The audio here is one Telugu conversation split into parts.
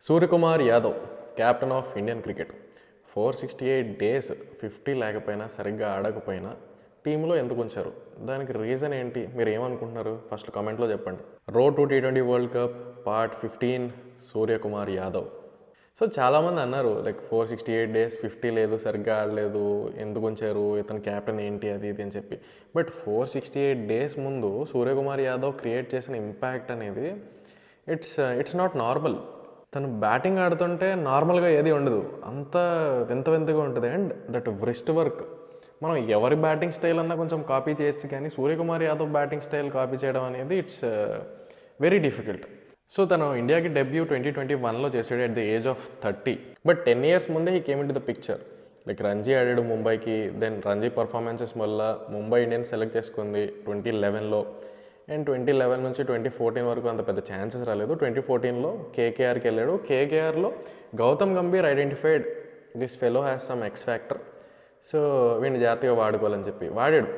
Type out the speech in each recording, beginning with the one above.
Suryakumar Yadav captain of Indian cricket 468 days 50 లేకపోయినా సరిగ్గా ఆడకపోయినా టీంలో ఎందుకు ఉంచారు? దానికి రీజన్ ఏంటి? మీరు ఏమనుకుంటున్నారు? ఫస్ట్ కామెంట్లో చెప్పండి. Road to T20 world cup part 15 Suryakumar Yadav. So చాలామంది అన్నారు లైక్ 468 డేస్ 50 లేదు, సరిగ్గా ఆడలేదు, ఎందుకు ఉంచారు, ఇతను క్యాప్టెన్ ఏంటి అది ఇది అని చెప్పి. బట్ 468 డేస్ ముందు సూర్యకుమార్ యాదవ్ క్రియేట్ చేసిన ఇంపాక్ట్ అనేది ఇట్స్ నాట్ నార్మల్. తను బ్యాటింగ్ ఆడుతుంటే నార్మల్గా ఏది ఉండదు, అంత వింత వింతగా ఉంటుంది. అండ్ దట్ వ్రిస్ట్ వర్క్, మనం ఎవరి బ్యాటింగ్ స్టైల్ అన్నా కొంచెం కాపీ చేయొచ్చు, కానీ Suryakumar Yadav batting style copy చేయడం అనేది ఇట్స్ వెరీ డిఫికల్ట్. సో తను ఇండియాకి డెబ్యూ 2021లో చేసాడు at the age of 30. But 10 years ముందే he came in to the picture. Like Ranji ఆడాడు ముంబైకి, దెన్ రంజీ పర్ఫార్మెన్సెస్ వల్ల ముంబై ఇండియన్స్ సెలెక్ట్ చేసుకుంది 2011లో. అండ్ 2011 నుంచి 2014 వరకు అంత పెద్ద ఛాన్సెస్ రాలేదు. 2014లో కేకేఆర్కి వెళ్ళాడు. కేకేఆర్లో Gautam Gambhir identified this fellow has some X factor, so వీడిని జాగ్రత్తగా వాడుకోవాలని చెప్పి వాడాడు.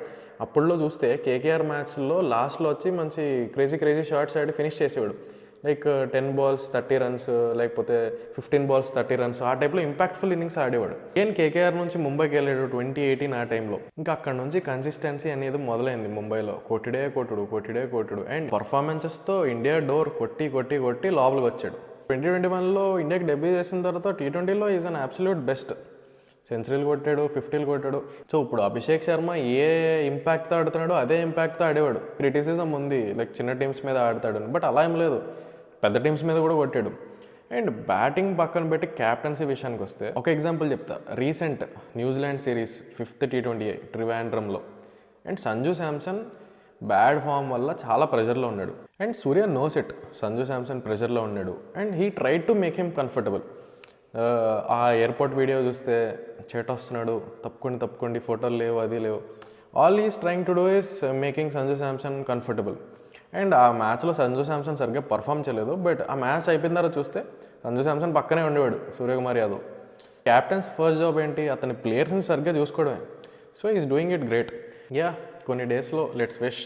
అప్పుడులో చూస్తే కేకేఆర్ మ్యాచ్లో లాస్ట్లో వచ్చి మంచి క్రేజీ షాట్స్ ఆడి ఫినిష్ చేసేవాడు. లైక్ 10 balls 30 runs, లేకపోతే 15 balls 30 runs, ఆ టైప్లో ఇంపాక్ట్ఫుల్ ఇన్నింగ్స్ ఆడేవాడు. ఏం కేకేఆర్ నుంచి ముంబైకి వెళ్ళాడు 2018 ఆ టైంలో. ఇంకా అక్కడ నుంచి కన్సిస్టెన్సీ అనేది మొదలైంది ముంబైలో. కొట్టిడే కొట్టుడు అండ్ పర్ఫార్మెన్సెస్తో ఇండియా డోర్ కొట్టి లోపలికి వచ్చాడు. 2021లో ఇండియాకి డెబ్యూ చేసిన తర్వాత T20లో ఈజ్ అన్ అబ్సల్యూట్ బెస్ట్. సెంచరీలు కొట్టాడు, 50లు కొట్టాడు. సో ఇప్పుడు అభిషేక్ శర్మ ఏ ఇంపాక్ట్తో ఆడుతున్నాడో అదే ఇంపాక్ట్తో ఆడేవాడు. క్రిటిసిజం ఉంది లైక్ చిన్న టీమ్స్ మీద ఆడతాడు, బట్ అలా ఏం లేదు, పెద్ద టీమ్స్ మీద కూడా కొట్టాడు. అండ్ బ్యాటింగ్ పక్కన పెట్టి క్యాప్టెన్సీ విషయానికి వస్తే ఒక ఎగ్జాంపుల్ చెప్తా. రీసెంట్ న్యూజిలాండ్ సిరీస్ 5th T20 ట్రివాండ్రంలో, and Sanju Samson bad form వల్ల చాలా ప్రెషర్లో ఉన్నాడు. And Surya knows it, Sanju Samson ప్రెషర్లో ఉన్నాడు. And he tried to make him comfortable. ఆ ఎయిర్పోర్ట్ వీడియో చూస్తే చేట వస్తున్నాడు, తప్పుకోండి, ఫోటోలు లేవు, అది లేవు. All is trying to do is making Sanju Samson comfortable. And ఆ మ్యాచ్లో సంజు శాంసన్ సరిగ్గా పర్ఫామ్ చేయలేదు. బట్ ఆ మ్యాచ్ అయిపోయిన తర్వాత చూస్తే సంజు శాంసన్ పక్కనే ఉండేవాడు Suryakumar Yadav. Captain's first job ఏంటి? అతని ప్లేయర్స్ని సరిగ్గా చూసుకోవడమే. So is doing it great. Yeah, కొన్ని డేస్లో let's wish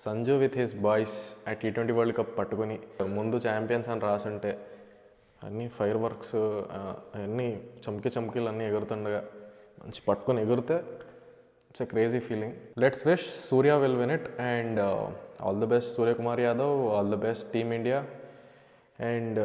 Sanju with his boys ఆ T20 వరల్డ్ కప్ పట్టుకుని ముందు ఛాంపియన్స్ అని రాసుంటే అన్నీ ఫైర్ వర్క్స్ అన్నీ చమ్కీలు అన్నీ ఎగురుతుండగా మంచి పట్టుకొని ఎగిరితే it's a crazy feeling. Let's wish Surya will win it. And all the best Suryakumar Yadav, all the best team India. And